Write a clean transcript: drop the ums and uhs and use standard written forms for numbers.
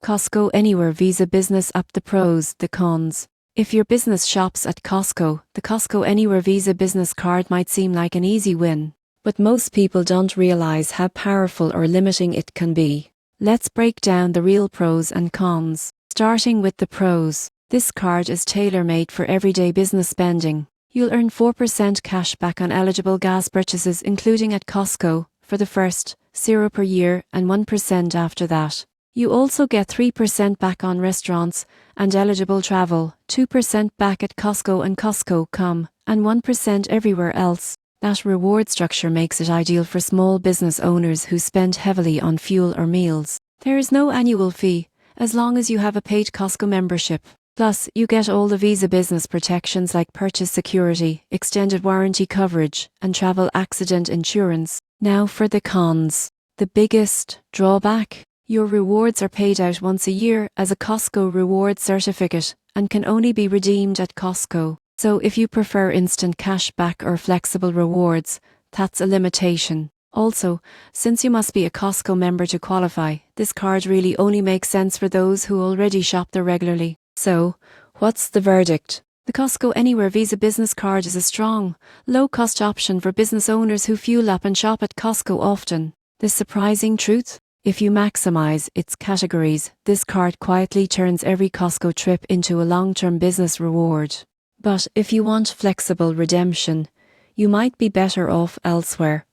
Costco Anywhere Visa Business App. The pros, the cons. If your business shops at Costco, the Costco Anywhere Visa Business Card might seem like an easy win. But most people don't realize how powerful or limiting it can be. Let's break down the real pros and cons. Starting with the pros. This card is tailor-made for everyday business spending. You'll earn 4% cash back on eligible gas purchases, including at Costco, for the first, 0 per year, and 1% after that. You also get 3% back on restaurants and eligible travel, 2% back at Costco and Costco.com, and 1% everywhere else. That reward structure makes it ideal for small business owners who spend heavily on fuel or meals. There is no annual fee, as long as you have a paid Costco membership. Plus, you get all the Visa business protections like purchase security, extended warranty coverage, and travel accident insurance. Now for the cons. The biggest drawback. Your rewards are paid out once a year as a Costco reward certificate and can only be redeemed at Costco. So if you prefer instant cash back or flexible rewards, that's a limitation. Also, since you must be a Costco member to qualify, this card really only makes sense for those who already shop there regularly. So, what's the verdict? The Costco Anywhere Visa Business Card is a strong, low-cost option for business owners who fuel up and shop at Costco often. The surprising truth? If you maximize its categories, this card quietly turns every Costco trip into a long-term business reward. But if you want flexible redemption, you might be better off elsewhere.